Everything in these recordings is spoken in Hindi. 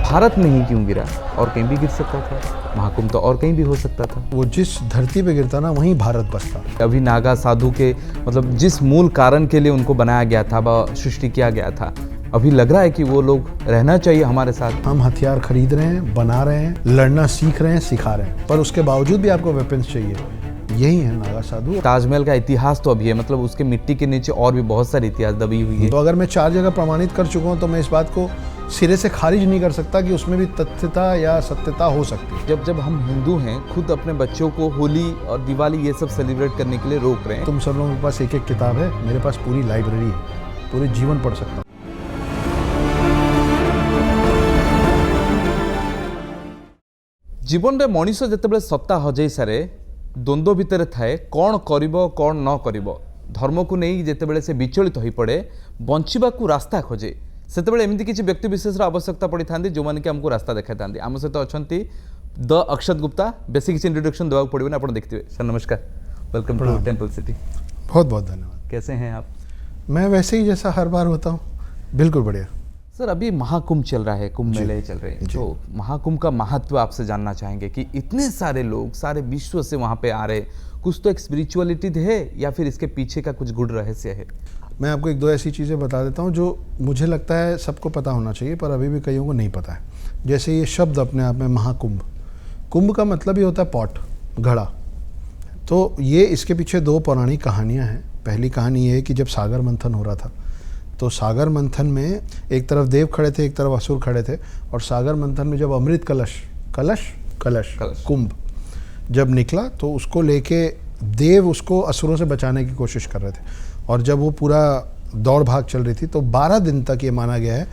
भारत में ही क्यों गिरा? और कहीं भी गिर सकता था, महाकुंभ तो और कहीं भी हो सकता था। वो जिस धरती पे गिरता ना वहीं भारत बसता। अभी नागा साधु के मतलब जिस मूल कारण के लिए उनको बनाया गया था व सृष्टि किया गया था, अभी लग रहा है कि वो लोग रहना चाहिए हमारे साथ। हम हथियार खरीद रहे हैं, बना रहे हैं, लड़ना सीख रहे हैं, सिखा रहे हैं, पर उसके बावजूद भी आपको वेपन्स चाहिए। यही है नागा साधु। ताजमहल का इतिहास तो अभी है, मतलब उसके मिट्टी के नीचे और भी बहुत सारी इतिहास दबी हुई है। तो अगर मैं 4 जगह प्रमाणित कर चुका हूँ तो मैं इस बात को सिरे से खारिज नहीं कर सकता कि उसमें भी तथ्यता या सत्यता हो सकती है। जब हम हिंदू हैं, खुद अपने बच्चों को होली और दिवाली ये सब सेलिब्रेट करने के लिए रोक रहे हैं। तुम सब लोगों के पास एक एक किताब है, मेरे पास पूरी लाइब्रेरी है, पूरे जीवन पढ़ सकता हूँ। जीवन में मनीष जितेबाला सत्ता हजई सारे द्वंद्व भितर थाए कौन करिबो कौन न करिबो, धर्म को नहीं जितेबाला से विचलित हो पड़े, बंचिबाकू रास्ता खोजे, सेतेबाला एमती किसी व्यक्ति विशेष आवश्यकता पड़ी था जो मैंने कि हमको रास्ता देखा था। आम सहित अच्छा द अक्षत गुप्ता। बेसिक किसी इंट्रोडक्शन देवाक पड़े आप देखते। सर नमस्कार, वेलकम टू टेम्पल सिटी। बहुत बहुत धन्यवाद। कैसे हैं आप? मैं वैसे ही जैसा हर बार होता हूँ, बिल्कुल बढ़िया। सर अभी महाकुंभ चल रहा है, कुंभ मेले चल रहे हैं, तो महाकुंभ का महत्व आपसे जानना चाहेंगे कि इतने सारे लोग सारे विश्व से वहाँ पे आ रहे, कुछ तो एक स्पिरिचुअलिटी है या फिर इसके पीछे का कुछ गूढ़ रहस्य है? मैं आपको एक दो ऐसी चीज़ें बता देता हूँ जो मुझे लगता है सबको पता होना चाहिए, पर अभी भी कईयों को नहीं पता है। जैसे ये शब्द अपने आप में महाकुंभ, कुंभ का मतलब ही होता है पॉट, घड़ा। तो ये इसके पीछे 2 पौराणिक कहानियाँ हैं। पहली कहानी ये है कि जब सागर मंथन हो रहा था तो सागर मंथन में एक तरफ देव खड़े थे, एक तरफ असुर खड़े थे, और सागर मंथन में जब अमृत कलश कुंभ जब निकला तो उसको लेके देव उसको असुरों से बचाने की कोशिश कर रहे थे, और जब वो पूरा दौड़ भाग चल रही थी तो 12 दिन तक ये माना गया है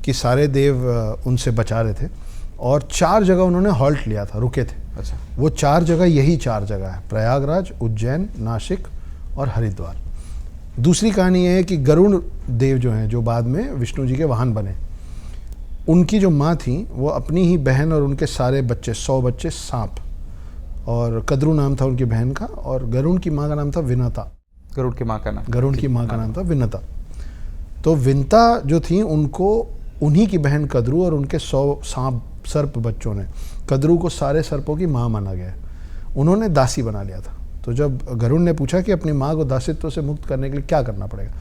कि सारे देव उनसे बचा रहे थे, और 4 जगह उन्होंने हॉल्ट लिया था, रुके थे। अच्छा। वो 4 जगह यही 4 जगह है, प्रयागराज, उज्जैन, नासिक और हरिद्वार। दूसरी कहानी ये है कि गरुड़ देव जो हैं, जो बाद में विष्णु जी के वाहन बने, उनकी जो माँ थी वो अपनी ही बहन और उनके सारे बच्चे 100 बच्चे सांप, और कद्रू नाम था उनकी बहन का, और गरुड़ की माँ का नाम था विनता। गरुड़ की माँ का नाम? गरुड़ की माँ का नाम था विनता। तो विनता जो थी उनको उन्हीं की बहन कद्रू और उनके 100 सांप सर्प बच्चों ने, कद्रू को सारे सर्पों की माँ माना गया, उन्होंने दासी बना लिया था। तो जब गरुड़ ने पूछा कि अपनी माँ को दासित्व से मुक्त करने के लिए क्या करना पड़ेगा,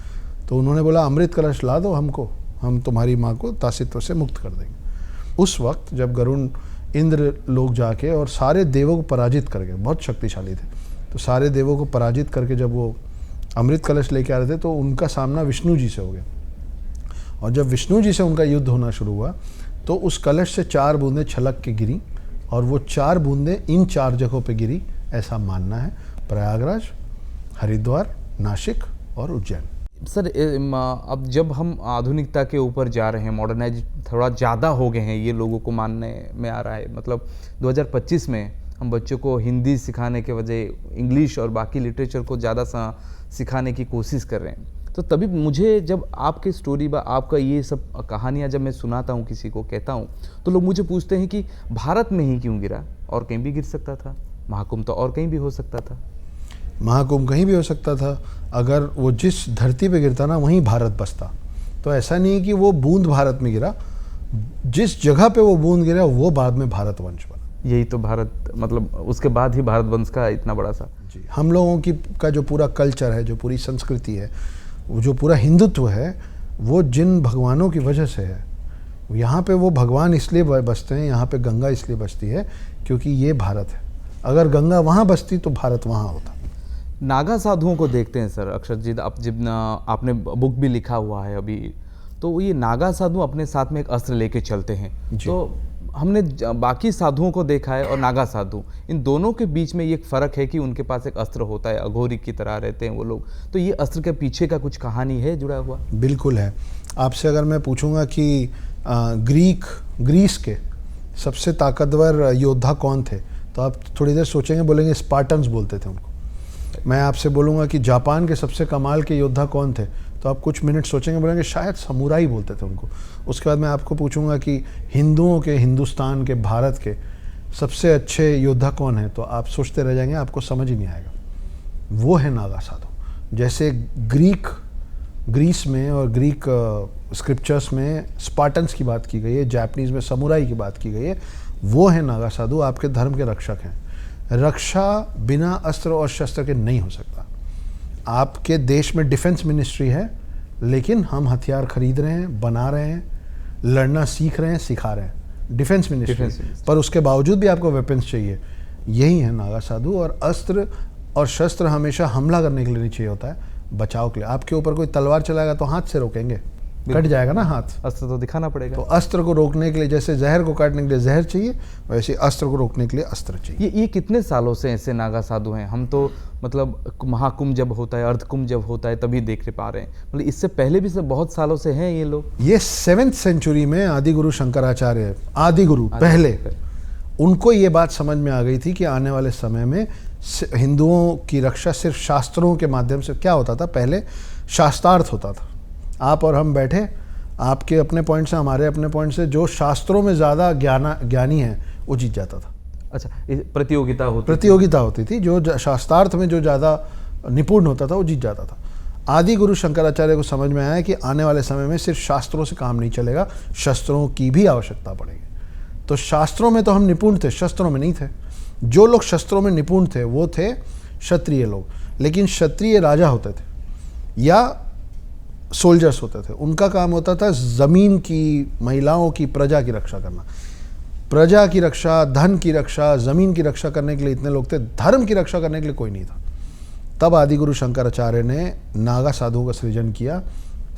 तो उन्होंने बोला अमृत कलश ला दो हमको, हम तुम्हारी माँ को दासित्व से मुक्त कर देंगे। उस वक्त जब गरुड़ इंद्र लोग जाके और सारे देवों को पराजित कर गए, बहुत शक्तिशाली थे, तो सारे देवों को पराजित करके जब वो अमृत कलश लेके आ रहे थे तो उनका सामना विष्णु जी से हो गया, और जब विष्णु जी से उनका युद्ध होना शुरू हुआ तो उस कलश से 4 बूंदें छलक के गिरी, और वो 4 बूंदें इन 4 जगहों पे गिरी, ऐसा मानना है, प्रयागराज, हरिद्वार, नासिक और उज्जैन। सर अब जब हम आधुनिकता के ऊपर जा रहे हैं, मॉडर्नाइज थोड़ा ज़्यादा हो गए हैं, ये लोगों को मानने में आ रहा है, मतलब 2025 में हम बच्चों को हिंदी सिखाने के बजाय इंग्लिश और बाकी लिटरेचर को ज़्यादा सिखाने की कोशिश कर रहे हैं, तो तभी मुझे जब आपके स्टोरी व आपका ये सब कहानियाँ जब मैं सुनाता हूँ, किसी को कहता हूँ, तो लोग मुझे पूछते हैं कि भारत में ही क्यों गिरा? और कहीं भी गिर सकता था, महाकुंभ तो और कहीं भी हो सकता था। महाकुंभ कहीं भी हो सकता था, अगर वो जिस धरती पे गिरता ना वहीं भारत बसता। तो ऐसा नहीं है कि वो बूंद भारत में गिरा, जिस जगह पे वो बूंद गिरा वो बाद में भारतवंश बना। यही तो भारत, मतलब उसके बाद ही भारत वंश का इतना बड़ा सा। जी, हम लोगों की का जो पूरा कल्चर है, जो पूरी संस्कृति है, जो पूरा हिंदुत्व है, वो जिन भगवानों की वजह से है। यहाँ पे वो भगवान इसलिए बसते हैं, यहाँ पे गंगा इसलिए बसती है क्योंकि ये भारत है। अगर गंगा वहाँ बसती तो भारत वहाँ होता। नागा साधुओं को देखते हैं सर अक्षत जी, आप जब आपने बुक भी लिखा हुआ है अभी, तो ये नागा साधु अपने साथ में एक अस्त्र लेके चलते हैं। तो हमने बाकी साधुओं को देखा है और नागा साधु, इन दोनों के बीच में ये एक फ़र्क है कि उनके पास एक अस्त्र होता है, अघोरी की तरह रहते हैं वो लोग। तो ये अस्त्र के पीछे का कुछ कहानी है जुड़ा हुआ? बिल्कुल है। आपसे अगर मैं पूछूंगा कि ग्रीस के सबसे ताकतवर योद्धा कौन थे, तो आप थोड़ी देर सोचेंगे, बोलेंगे स्पार्टन्स बोलते थे उनको। मैं आपसे बोलूँगा कि जापान के सबसे कमाल के योद्धा कौन थे, तो आप कुछ मिनट सोचेंगे, बोलेंगे शायद समुराई बोलते थे उनको। उसके बाद मैं आपको पूछूंगा कि हिंदुओं के, हिंदुस्तान के, भारत के सबसे अच्छे योद्धा कौन है, तो आप सोचते रह जाएंगे, आपको समझ ही नहीं आएगा। वो है नागा साधु। जैसे ग्रीस में और ग्रीक स्क्रिप्चर्स में स्पार्टन्स की बात की गई है, जापानीज में समुराई की बात की गई है, वो है नागा साधु, आपके धर्म के रक्षक हैं। रक्षा बिना अस्त्र और शस्त्र के नहीं हो सकता। आपके देश में डिफेंस मिनिस्ट्री है, लेकिन हम हथियार खरीद रहे हैं, बना रहे हैं, लड़ना सीख रहे हैं, सिखा रहे हैं, डिफेंस मिनिस्ट्री, पर उसके बावजूद भी आपको वेपन्स चाहिए। यही है नागा साधु। और अस्त्र और शस्त्र हमेशा हमला करने के लिए नहीं चाहिए होता है, बचाव के लिए। आपके ऊपर कोई तलवार चलाएगा तो हाथ से रोकेंगे, कट जाएगा ना हाथ, अस्त्र तो दिखाना पड़ेगा। तो अस्त्र को रोकने के लिए, जैसे जहर को काटने के लिए जहर चाहिए, वैसे अस्त्र को रोकने के लिए अस्त्र चाहिए। ये कितने सालों से ऐसे नागा साधु हैं? हम तो मतलब महाकुंभ जब होता है, अर्धकुंभ जब होता है तभी देख पा रहे हैं, मतलब इससे पहले भी से बहुत सालों से हैं ये लोग। ये 7th सेंचुरी में आदि गुरु शंकराचार्य, आदि गुरु पहले, उनको ये बात समझ में आ गई थी कि आने वाले समय में हिंदुओं की रक्षा सिर्फ शास्त्रों के माध्यम से। क्या होता था पहले? शास्त्रार्थ होता था। आप और हम बैठे, आपके अपने पॉइंट से, हमारे अपने पॉइंट से, जो शास्त्रों में ज़्यादा ज्ञानी है वो जीत जाता था। अच्छा, प्रतियोगिता होती थी, जो शास्त्रार्थ में जो ज़्यादा निपुण होता था वो जीत जाता था। आदि गुरु शंकराचार्य को समझ में आया कि आने वाले समय में सिर्फ शास्त्रों से काम नहीं चलेगा, शस्त्रों की भी आवश्यकता पड़ेगी। तो शास्त्रों में तो हम निपुण थे, शस्त्रों में नहीं थे। जो लोग शस्त्रों में निपुण थे वो थे क्षत्रिय लोग, लेकिन क्षत्रिय राजा होते थे या सोल्जर्स होते थे। उनका काम होता था ज़मीन की, महिलाओं की, प्रजा की रक्षा करना। प्रजा की रक्षा, धन की रक्षा, ज़मीन की रक्षा करने के लिए इतने लोग थे, धर्म की रक्षा करने के लिए कोई नहीं था। तब आदि गुरु शंकराचार्य ने नागा साधुओं का सृजन किया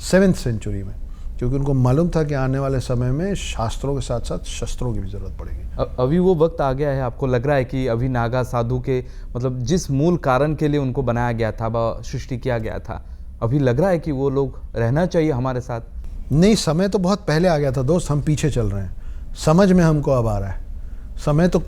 7th सेंचुरी में, क्योंकि उनको मालूम था कि आने वाले समय में शास्त्रों के साथ साथ शस्त्रों की भी ज़रूरत पड़ेगी। अभी वो वक्त आ गया है, आपको लग रहा है कि अभी नागा साधु के मतलब जिस मूल कारण के लिए उनको बनाया गया था, सृष्टि किया गया था, अभी लग रहा है कि वो लोग रहना चाहिए हमारे साथ? नहीं, समय तो बहुत पहले आ गया था दोस्त, हम पीछे चल रहे हैं। समझ में हमको अब आ रहा है, समय तो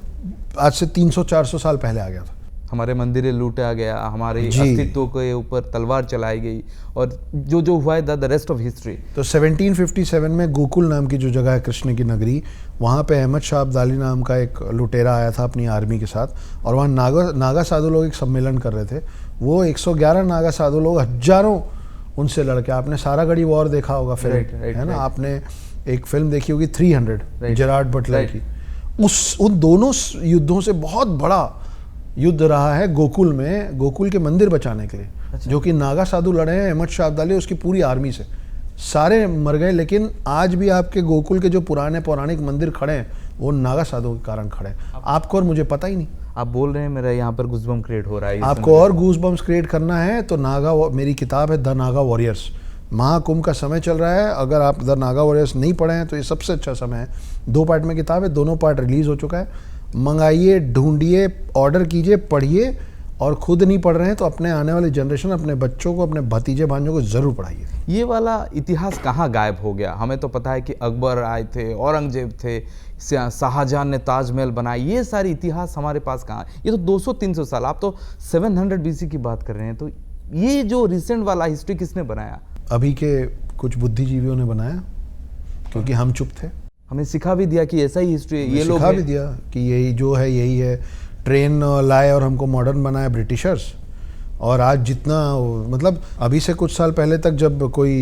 आज से 300-400 साल पहले आ गया था। हमारे मंदिरें लूटा गया, हमारे अस्तित्व के ऊपर तलवार चलाई गई, और जो जो हुआ है द रेस्ट ऑफ हिस्ट्री। तो 1757 में गोकुल नाम की जो जगह है, कृष्ण की नगरी, वहाँ पे अहमद शाह अब्दाली नाम का एक लुटेरा आया था अपनी आर्मी के साथ, और वहाँ नागा साधु लोग एक सम्मेलन कर रहे थे। वो 111 नागा साधु लोग, हजारों उनसे लड़के, आपने सारागढ़ी वॉर देखा होगा फिल्म, है ना? आपने एक फिल्म देखी होगी 300 जेरार्ड बटलर की। उन दोनों युद्धों से बहुत बड़ा युद्ध रहा है गोकुल में, गोकुल के मंदिर बचाने के लिए। अच्छा। जो कि नागा साधु लड़े हैं, अहमद शाह अब्दाली उसकी पूरी आर्मी से, सारे मर गए। लेकिन आज भी आपके गोकुल के जो पुराने पौराणिक मंदिर खड़े हैं वो नागा साधु के कारण खड़े हैं। आपको और मुझे पता ही नहीं। आप बोल रहे हैं मेरा यहाँ पर गूज़बम्प क्रिएट हो रहा है। आपको और गूज़बम्प्स क्रिएट करना है तो मेरी किताब है द नागा वॉरियर्स। महाकुंभ का समय चल रहा है, अगर आप द नागा वॉरियर्स नहीं पढ़े हैं तो ये सबसे अच्छा समय है। 2 पार्ट में किताब है, दोनों पार्ट रिलीज़ हो चुका है। मंगाइए, ढूंढिए, ऑर्डर कीजिए, पढ़िए, और खुद नहीं पढ़ रहे हैं तो अपने आने वाली जनरेशन, अपने बच्चों को, अपने भतीजे भांजों को ज़रूर पढ़ाइए। ये वाला इतिहास कहाँ गायब हो गया? हमें तो पता है कि अकबर आए थे, औरंगजेब थे, शाहजहां ने ताजमहल बनाया, ये सारी इतिहास हमारे पास कहाँ? ये तो 200-300 साल, आप तो 700 BC की बात कर रहे हैं। तो ये जो रिसेंट वाला हिस्ट्री किसने बनाया? अभी के कुछ बुद्धिजीवियों ने बनाया, क्योंकि हम चुप थे। हमें सिखा भी दिया कि ऐसा ही हिस्ट्री है, ये लोग सिखा भी दिया कि यही जो है यही है। ट्रेन लाए और हमको मॉडर्न बनाया ब्रिटिशर्स। और आज जितना, मतलब अभी से कुछ साल पहले तक जब कोई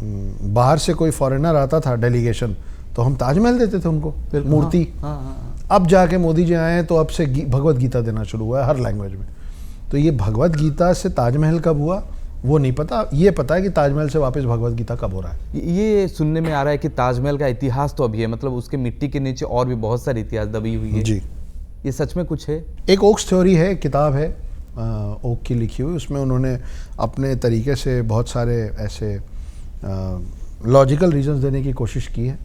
बाहर से कोई फॉरेनर आता था डेलीगेशन, तो हम ताजमहल देते थे उनको, मूर्ति। अब जाके मोदी जी आए हैं तो अब से भगवत गीता देना शुरू हुआ है हर लैंग्वेज में। तो ये भगवत गीता से ताजमहल कब हुआ वो नहीं पता, ये पता है कि ताजमहल से वापस भगवत गीता कब हो रहा है। ये सुनने में आ रहा है कि ताजमहल का इतिहास तो अभी है, मतलब उसके मिट्टी के नीचे और भी बहुत सारी इतिहास दबी हुई है। जी, ये सच में कुछ है? एक ओक्स थ्योरी है, किताब है ओक की लिखी हुई, उसमें उन्होंने अपने तरीके से बहुत सारे ऐसे लॉजिकल रीजंस देने की कोशिश की है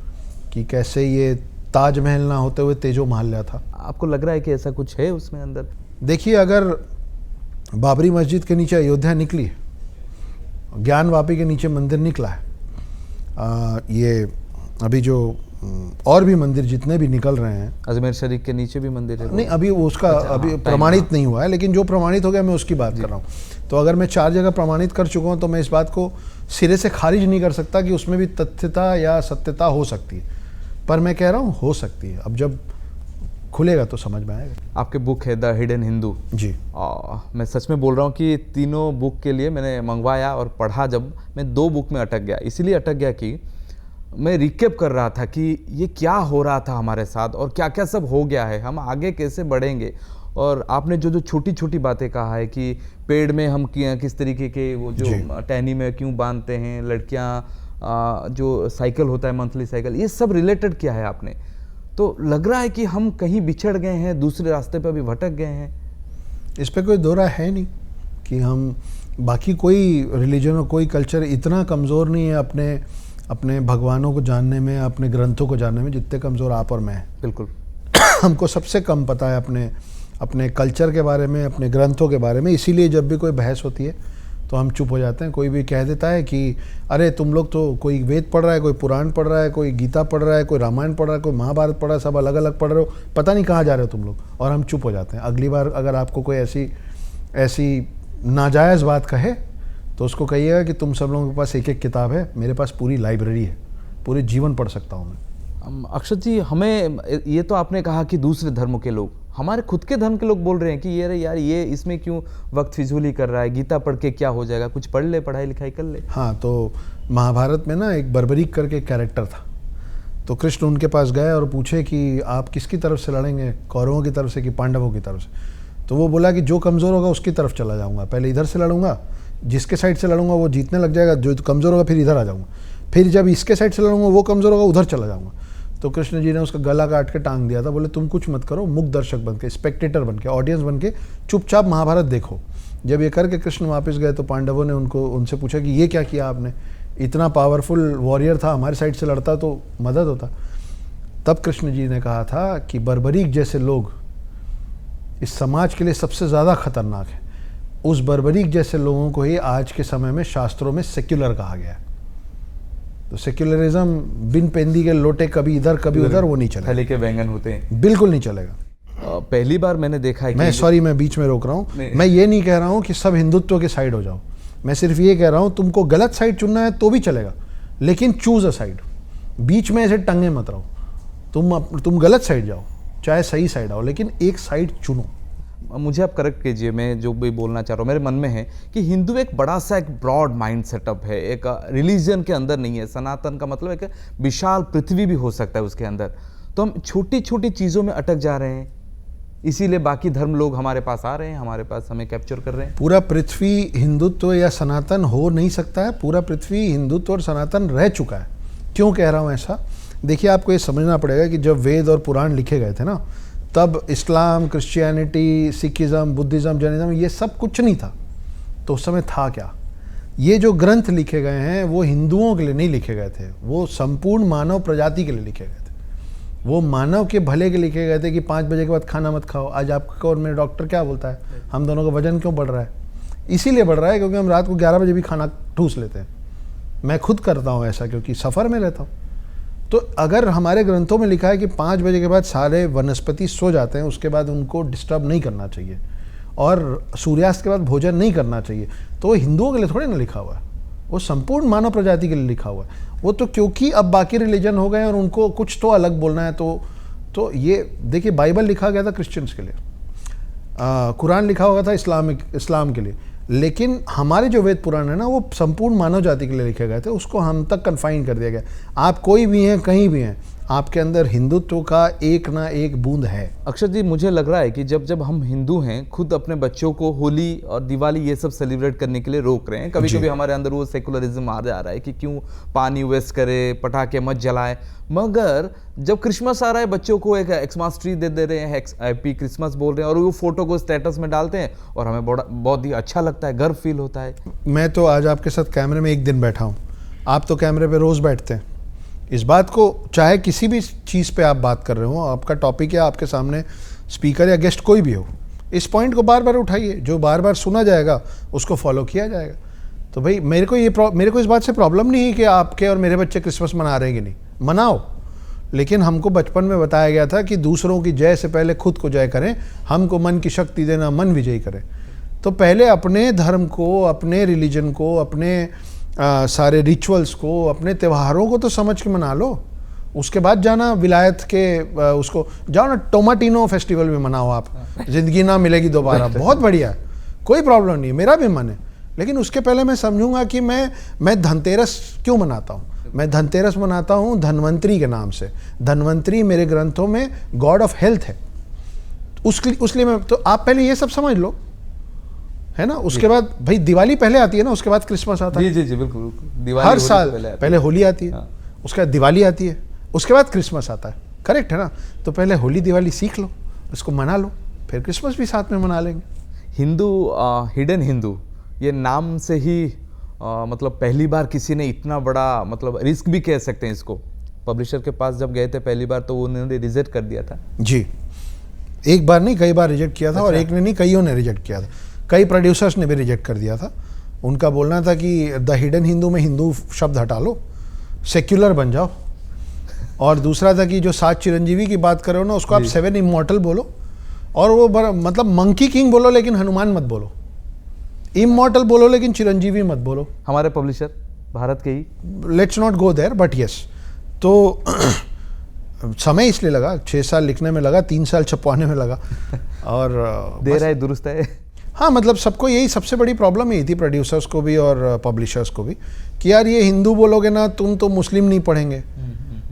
कि कैसे ये ताजमहल ना होते हुए तेजो महल था। आपको लग रहा है कि ऐसा कुछ है उसमें अंदर? देखिए, अगर बाबरी मस्जिद के नीचे अयोध्या निकली है, ज्ञान वापी के नीचे मंदिर निकला है, ये अभी जो और भी मंदिर जितने भी निकल रहे हैं, अजमेर शरीफ के नीचे भी मंदिर है। नहीं, अभी उसका अभी प्रमाणित नहीं हुआ है, लेकिन जो प्रमाणित हो गया मैं उसकी बात कर रहा हूँ। तो अगर मैं 4 जगह प्रमाणित कर चुका हूँ तो मैं इस बात को सिरे से खारिज नहीं कर सकता कि उसमें भी तथ्यता या सत्यता हो सकती है, पर मैं कह रहा हूँ हो सकती है। अब जब खुलेगा तो समझ में आएगा। आपके बुक है द हिडन हिंदू जी। मैं सच में बोल रहा हूँ कि तीनों बुक के लिए मैंने मंगवाया और पढ़ा, जब मैं 2 बुक में अटक गया। इसीलिए अटक गया कि मैं रिकेप कर रहा था कि ये क्या हो रहा था हमारे साथ और क्या क्या सब हो गया है, हम आगे कैसे बढ़ेंगे। और आपने जो जो छोटी छोटी बातें कहा है कि पेड़ में हम किस तरीके के वो जो टहनी में क्यों बांधते हैं, लड़कियां जो साइकिल होता है मंथली साइकिल, ये सब रिलेटेड किया है आपने। तो लग रहा है कि हम कहीं बिछड़ गए हैं, दूसरे रास्ते पर भी भटक गए हैं। इस पे कोई दो राय है नहीं कि हम बाकी कोई रिलीजन और कोई कल्चर इतना कमज़ोर नहीं है अपने भगवानों को जानने में, अपने ग्रंथों को जानने में, जितने कमज़ोर आप और मैं हैं। बिल्कुल। हमको सबसे कम पता है अपने कल्चर के बारे में, अपने ग्रंथों के बारे में। इसीलिए जब भी कोई बहस होती है तो हम चुप हो जाते हैं। कोई भी कह देता है कि अरे तुम लोग तो, कोई वेद पढ़ रहा है, कोई पुराण पढ़ रहा है, कोई गीता पढ़ रहा है, कोई रामायण पढ़ रहा है, कोई महाभारत पढ़ रहा है, सब अलग अलग पढ़ रहे हो, पता नहीं कहाँ जा रहे हो तुम लोग, और हम चुप हो जाते हैं। अगली बार अगर आपको कोई ऐसी नाजायज़ बात कहे तो उसको कहिएगा कि तुम सब लोगों के पास एक एक किताब है, मेरे पास पूरी लाइब्रेरी है, पूरे जीवन पढ़ सकता हूँ मैं। अक्षत जी, हमें ये तो आपने कहा कि दूसरे धर्मों के लोग, हमारे खुद के धर्म के लोग बोल रहे हैं कि ये यार ये इसमें क्यों वक्त फिजूली कर रहा है, गीता पढ़ के क्या हो जाएगा, कुछ पढ़ ले, पढ़ाई लिखाई कर ले। हाँ, तो महाभारत में ना एक बर्बरीक करके कैरेक्टर था। तो कृष्ण उनके पास गए और पूछे कि आप किसकी तरफ से लड़ेंगे, कौरवों की तरफ से कि पांडवों की तरफ से। तो वो बोला कि जो कमज़ोर होगा उसकी तरफ चला जाऊँगा, पहले इधर से लड़ूंगा, जिसके साइड से लड़ूंगा वो जीतने लग जाएगा, जो कमज़ोर होगा फिर इधर आ जाऊँगा, फिर जब इसके साइड से लड़ूंगा वो कमज़ोर होगा उधर चला जाऊँगा। तो कृष्ण जी ने उसका गला काट के टांग दिया था। बोले तुम कुछ मत करो, मुक्त दर्शक बन के, स्पेक्टेटर बन के, ऑडियंस बन के चुपचाप महाभारत देखो। जब ये करके कृष्ण वापस गए तो पांडवों ने उनसे पूछा कि ये क्या किया आपने, इतना पावरफुल वॉरियर था, हमारे साइड से लड़ता तो मदद होता। तब कृष्ण जी ने कहा था कि बर्बरीक जैसे लोग इस समाज के लिए सबसे ज़्यादा खतरनाक है। उस बर्बरीक जैसे लोगों को ही आज के समय में शास्त्रों में सेक्युलर कहा गया है। तो सेक्युलरिज्म बिन पेंदी के लोटे, कभी इधर कभी उधर, वो नहीं चलेगा। थैली के व्यंजन होते हैं, बिल्कुल नहीं चलेगा। पहली बार मैंने देखा है कि मैं बीच में रोक रहा हूँ। मैं ये नहीं कह रहा हूँ कि सब हिंदुत्व के साइड हो जाओ, मैं सिर्फ ये कह रहा हूँ तुमको गलत साइड चुनना है तो भी चलेगा, लेकिन चूज अ साइड। बीच में ऐसे टंगे मत रहो, तुम गलत साइड जाओ चाहे सही साइड आओ, लेकिन एक साइड चुनो। मुझे आप करेक्ट कीजिए, मैं जो भी बोलना चाह रहा हूँ मेरे मन में है कि हिंदू एक बड़ा सा एक ब्रॉड माइंड सेटअप है, एक रिलीजन के अंदर नहीं है। सनातन का मतलब एक विशाल पृथ्वी भी हो सकता है उसके अंदर। तो हम छोटी छोटी चीज़ों में अटक जा रहे हैं, इसीलिए बाकी धर्म लोग हमारे पास आ रहे हैं, हमारे पास हमें कैप्चर कर रहे हैं। पूरा पृथ्वी हिंदुत्व या सनातन हो नहीं सकता है, पूरा पृथ्वी हिंदुत्व और सनातन रह चुका है। क्यों कह रहा हूँ ऐसा? देखिए, आपको ये समझना पड़ेगा कि जब वेद और पुराण लिखे गए थे ना, तब इस्लाम, क्रिश्चियनिटी, सिखिज़्म, बुद्धिज़्म, जैनिज़्म ये सब कुछ नहीं था। तो उस समय था क्या? ये जो ग्रंथ लिखे गए हैं वो हिंदुओं के लिए नहीं लिखे गए थे, वो संपूर्ण मानव प्रजाति के लिए लिखे गए थे। वो मानव के भले के लिखे गए थे कि 5 बजे के बाद खाना मत खाओ। आज आपका और मेरे डॉक्टर क्या बोलता है, हम दोनों का वजन क्यों बढ़ रहा है? इसीलिए बढ़ रहा है क्योंकि हम रात को 11 बजे भी खाना ठूस लेते हैं। मैं खुद करता हूँ ऐसा, क्योंकि सफ़र में रहता हूँ। तो अगर हमारे ग्रंथों में लिखा है कि 5 बजे के बाद सारे वनस्पति सो जाते हैं, उसके बाद उनको डिस्टर्ब नहीं करना चाहिए, और सूर्यास्त के बाद भोजन नहीं करना चाहिए, तो वो हिंदुओं के लिए थोड़ी ना लिखा हुआ है, वो संपूर्ण मानव प्रजाति के लिए लिखा हुआ है। वो तो क्योंकि अब बाकी रिलीजन हो गए और उनको कुछ तो अलग बोलना है, तो ये देखिए, बाइबल लिखा गया था क्रिश्चियंस के लिए, कुरान लिखा हुआ था इस्लाम के लिए, लेकिन हमारे जो वेद पुराण है ना, वो संपूर्ण मानव जाति के लिए लिखे गए थे। उसको हम तक कन्फाइन कर दिया गया। आप कोई भी हैं, कहीं भी हैं, आपके अंदर हिंदुत्व का एक ना एक बूंद है। अक्षत जी, मुझे लग रहा है कि जब हम हिंदू हैं, खुद अपने बच्चों को होली और दिवाली ये सब सेलिब्रेट करने के लिए रोक रहे हैं। कभी कभी हमारे अंदर वो सेकुलरिज्म आ जा रहा है कि क्यों पानी वेस्ट करे, पटाखे मत जलाए। मगर जब क्रिसमस आ रहा है, बच्चों को एक एक्समास ट्री दे रहे हैं, हैप्पी क्रिसमस बोल रहे हैं, और वो फोटो को स्टेटस में डालते हैं, और हमें बहुत ही अच्छा लगता है, गर्व फील होता है। मैं तो आज आपके साथ कैमरे में एक दिन बैठा हूँ, आप तो कैमरे पे रोज़ बैठते हैं। इस बात को, चाहे किसी भी चीज़ पे आप बात कर रहे हो, आपका टॉपिक है, आपके सामने स्पीकर या गेस्ट कोई भी हो, इस पॉइंट को बार बार उठाइए। जो बार बार सुना जाएगा उसको फॉलो किया जाएगा। तो भाई मेरे को इस बात से प्रॉब्लम नहीं है कि आपके और मेरे बच्चे क्रिसमस मना रहे हैं कि नहीं, मनाओ। लेकिन हमको बचपन में बताया गया था कि दूसरों की जय से पहले खुद को जय करें, हमको मन की शक्ति देना, मन विजयी करें। तो पहले अपने धर्म को, अपने रिलीजन को, अपने सारे रिचुअल्स को, अपने त्योहारों को तो समझ के मना लो। उसके बाद जाना विलायत के उसको जाओ ना, टोमाटिनो फेस्टिवल में मनाओ आप, जिंदगी ना मिलेगी दोबारा, बहुत बढ़िया है, कोई प्रॉब्लम नहीं है, मेरा भी मन है। लेकिन उसके पहले मैं समझूंगा कि मैं धनतेरस क्यों मनाता हूँ, मैं धनतेरस मनाता हूँ धन्वंतरी के नाम से। धन्वंतरी मेरे ग्रंथों में गॉड ऑफ हेल्थ है, उसलिए मैं, तो आप पहले ये सब समझ लो, है ना। उसके बाद भाई दिवाली पहले आती है ना, उसके बाद क्रिसमस आता है। जी जी जी, बिल्कुल दिवाली, हर साल पहले होली आती है, हाँ। उसके बाद दिवाली आती है, उसके बाद क्रिसमस आता है, करेक्ट है ना। तो पहले होली दिवाली सीख लो, उसको मना लो, फिर क्रिसमस भी साथ में मना लेंगे। हिंदू, हिडन हिंदू, ये नाम से ही मतलब पहली बार किसी ने इतना बड़ा, मतलब रिस्क भी कह सकते हैं इसको, पब्लिशर के पास जब गए थे पहली बार तो उन्होंने रिजेक्ट कर दिया था। जी, एक बार नहीं कई बार रिजेक्ट किया था। और एक ने नहीं, कईयों ने रिजेक्ट किया था, कई प्रोड्यूसर्स ने भी रिजेक्ट कर दिया था। उनका बोलना था कि द हिडन हिंदू में हिंदू शब्द हटा लो, सेक्युलर बन जाओ। और दूसरा था कि जो 7 चिरंजीवी की बात कर रहे हो ना, उसको आप 7 इमॉर्टल बोलो, और वो मतलब मंकी किंग बोलो लेकिन हनुमान मत बोलो, इमॉर्टल बोलो लेकिन चिरंजीवी मत बोलो। हमारे पब्लिशर भारत के ही, let's not go there, but yes. तो समय इसलिए लगा, 6 साल लिखने में लगा, 3 साल छपवाने में लगा। और देर है दुरुस्त है। हाँ, मतलब सबको यही सबसे बड़ी प्रॉब्लम यही थी, प्रोड्यूसर्स को भी और पब्लिशर्स को भी, कि यार ये हिंदू बोलोगे ना तुम तो मुस्लिम नहीं पढ़ेंगे।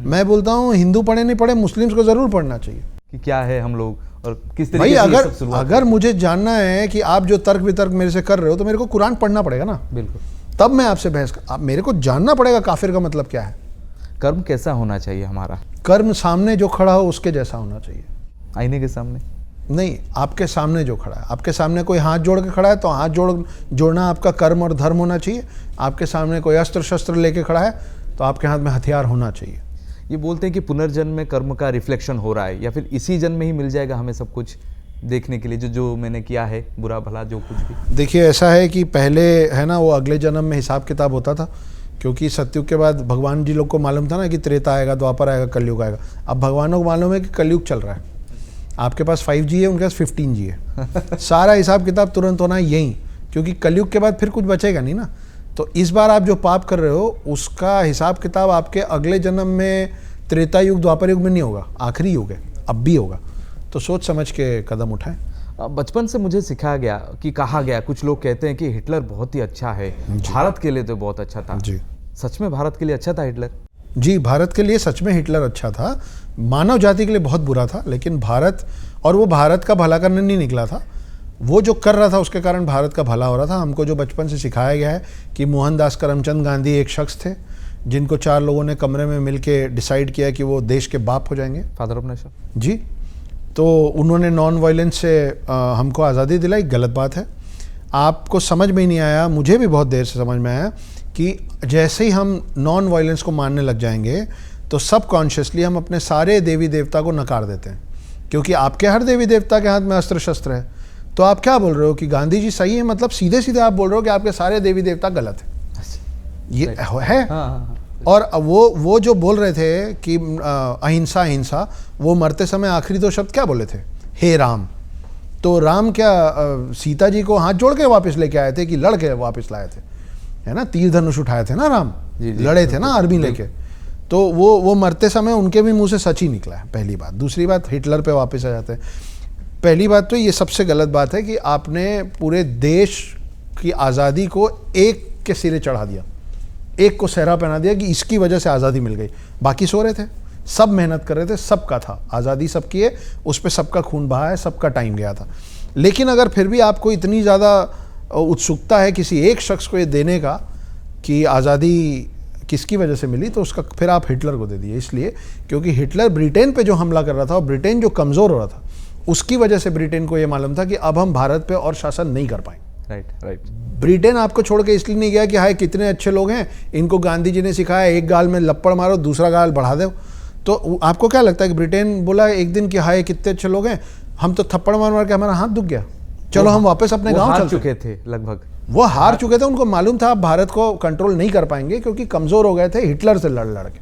मैं बोलता हूँ हिंदू पढ़े नहीं पढ़े, मुस्लिम्स को जरूर पढ़ना चाहिए कि क्या है हम लोग और किस तरीके भाई। से ये सब शुरुआत अगर मुझे जानना है कि आप जो तर्क वितर्क मेरे से कर रहे हो, तो मेरे को कुरान पढ़ना पड़ेगा ना, बिल्कुल, तब मैं आपसे बहस आप मेरे को जानना पड़ेगा काफिर का मतलब क्या है। कर्म कैसा होना चाहिए हमारा, कर्म सामने जो खड़ा हो उसके जैसा होना चाहिए, आईने के सामने नहीं, आपके सामने जो खड़ा है। आपके सामने कोई हाथ जोड़ के खड़ा है तो हाथ जोड़ना आपका कर्म और धर्म होना चाहिए। आपके सामने कोई अस्त्र शस्त्र लेके खड़ा है तो आपके हाथ में हथियार होना चाहिए। ये बोलते हैं कि पुनर्जन्म में कर्म का रिफ्लेक्शन हो रहा है, या फिर इसी जन्म में ही मिल जाएगा हमें सब कुछ देखने के लिए, जो मैंने किया है, बुरा भला जो कुछ भी। देखिए ऐसा है कि पहले है ना, वो अगले जन्म में हिसाब किताब होता था, क्योंकि सतयुग के बाद भगवान जी लोग को मालूम था ना कि त्रेता आएगा, द्वापर आएगा, कलयुग आएगा। अब भगवानों को मालूम है कि कलयुग चल रहा है, आपके पास 5G है, उनके पास 15G है। सारा हिसाब किताब तुरंत होना है यही, क्योंकि कलयुग के बाद फिर कुछ बचेगा नहीं ना। तो इस बार आप जो पाप कर रहे हो उसका हिसाब किताब आपके अगले जन्म में, त्रेता युग द्वापर युग में नहीं होगा, आखिरी युग है, अब भी होगा। तो सोच समझ के कदम उठाएं। बचपन से मुझे सिखाया गया कि कहा गया, कुछ लोग कहते हैं कि हिटलर बहुत ही अच्छा है, भारत के लिए तो बहुत अच्छा था। जी, सच में भारत के लिए अच्छा था हिटलर? जी, भारत के लिए सच में हिटलर अच्छा था, मानव जाति के लिए बहुत बुरा था, लेकिन भारत, और वो भारत का भला करने नहीं निकला था, वो जो कर रहा था उसके कारण भारत का भला हो रहा था। हमको जो बचपन से सिखाया गया है कि मोहनदास करमचंद गांधी एक शख्स थे जिनको 4 लोगों ने कमरे में मिलके डिसाइड किया कि वो देश के बाप हो जाएंगे, फादर ऑफ नेशन। जी। तो उन्होंने नॉन वायलेंस से हमको आज़ादी दिलाई, गलत बात है। आपको समझ में ही नहीं आया, मुझे भी बहुत देर से समझ में आया कि जैसे ही हम नॉन वायलेंस को मानने लग जाएंगे तो सबकॉन्शियसली हम अपने सारे देवी देवता को नकार देते हैं, क्योंकि आपके हर देवी देवता के हाथ में अस्त्र शस्त्र है। तो आप क्या बोल रहे हो कि गांधी जी सही है, मतलब सीधे सीधे आप बोल रहे हो कि आपके सारे देवी देवता गलत है, ये है। हाँ। और वो जो बोल रहे थे कि अहिंसा अहिंसा, वो मरते समय आखिरी 2 शब्द क्या बोले थे? हे राम। तो राम क्या सीता जी को हाथ जोड़ के वापस लेके आए थे कि लड़ के वापस लाए थे, है ना? तीर धनुष उठाए थे ना राम, लड़े थे ना आर्मी लेके। तो वो मरते समय उनके भी मुंह से सच ही निकला है, पहली बात। दूसरी बात, हिटलर पे वापस आ जाते हैं। पहली बात तो ये सबसे गलत बात है कि आपने पूरे देश की आज़ादी को एक के सिरे चढ़ा दिया, एक को सहरा पहना दिया कि इसकी वजह से आज़ादी मिल गई। बाकी सो रहे थे, सब मेहनत कर रहे थे, सबका था, आज़ादी सबकी है, उस पर सबका खून बहा है, सबका टाइम गया था। लेकिन अगर फिर भी आपको इतनी ज़्यादा उत्सुकता है किसी एक शख्स को ये देने का कि आज़ादी किसकी वजह से मिली, तो उसका फिर आप हिटलर को दे दिए। इसलिए क्योंकि हिटलर ब्रिटेन पे जो हमला कर रहा था और ब्रिटेन जो कमज़ोर हो रहा था, उसकी वजह से ब्रिटेन को ये मालूम था कि अब हम भारत पे और शासन नहीं कर पाएंगे। राइट। ब्रिटेन आपको छोड़ के इसलिए नहीं गया कि हाय कितने अच्छे लोग हैं, इनको गांधी जी ने सिखाया एक गाल में लपड़ मारो, दूसरा गाल बढ़ा दो। तो आपको क्या लगता है कि ब्रिटेन बोला एक दिन कि हाय कितने अच्छे लोग हैं, हम तो थप्पड़ मार मार के हमारा हाथ दुख गया, चलो हम वापस अपने गाँव चल चुके थे। लगभग वो हार चुके थे, उनको मालूम था आप भारत को कंट्रोल नहीं कर पाएंगे क्योंकि कमज़ोर हो गए थे हिटलर से लड़ लड़ के।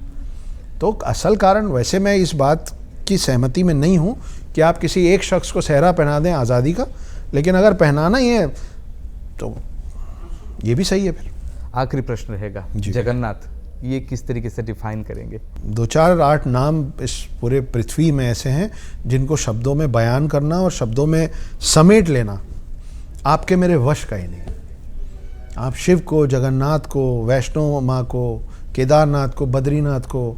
तो असल कारण, वैसे मैं इस बात की सहमति में नहीं हूँ कि आप किसी एक शख्स को सहरा पहना दें आज़ादी का, लेकिन अगर पहनाना ही है तो ये भी सही है। फिर आखिरी प्रश्न रहेगा, जगन्नाथ ये किस तरीके से डिफाइन करेंगे? 2-4-8 नाम इस पूरे पृथ्वी में ऐसे हैं जिनको शब्दों में बयान करना और शब्दों में समेट लेना आपके मेरे वश का ही नहीं। आप शिव को, जगन्नाथ को, वैष्णो माँ को, केदारनाथ को, बद्रीनाथ को,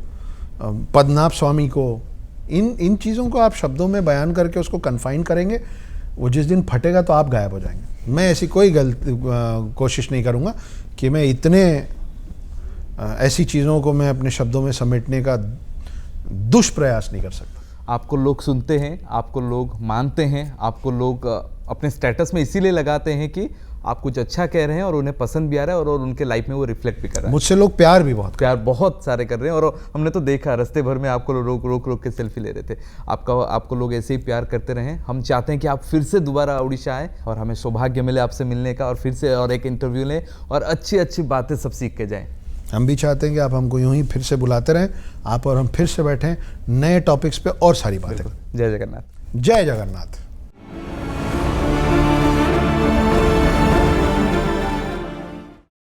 पद्मनाभ स्वामी को, इन चीज़ों को आप शब्दों में बयान करके उसको कन्फाइन करेंगे, वो जिस दिन फटेगा तो आप गायब हो जाएंगे। मैं ऐसी कोई कोशिश नहीं करूँगा कि मैं इतने ऐसी चीज़ों को मैं अपने शब्दों में समेटने का दुष्प्रयास नहीं कर सकता। आपको लोग सुनते हैं, आपको लोग मानते हैं, आपको लोग अपने स्टेटस में इसीलिए लगाते हैं कि आप कुछ अच्छा कह रहे हैं और उन्हें पसंद भी आ रहा है और उनके लाइफ में वो रिफ्लेक्ट भी कर रहा है। मुझसे लोग प्यार भी बहुत प्यार बहुत सारे कर रहे हैं और हमने तो देखा रास्ते भर में आपको रोक के सेल्फी ले रहे थे। आपको लोग ऐसे ही प्यार करते रहें। हम चाहते हैं कि आप फिर से दोबारा उड़ीसा आए और हमें सौभाग्य मिले आपसे मिलने का और फिर से और एक इंटरव्यू लें और अच्छी अच्छी बातें सब सीख के जाएँ। हम भी चाहते हैं कि आप हमको यूं ही फिर से बुलाते रहें, आप और हम फिर से बैठें नए टॉपिक्स पे और सारी बातें। जय जगन्नाथ। जय जगन्नाथ।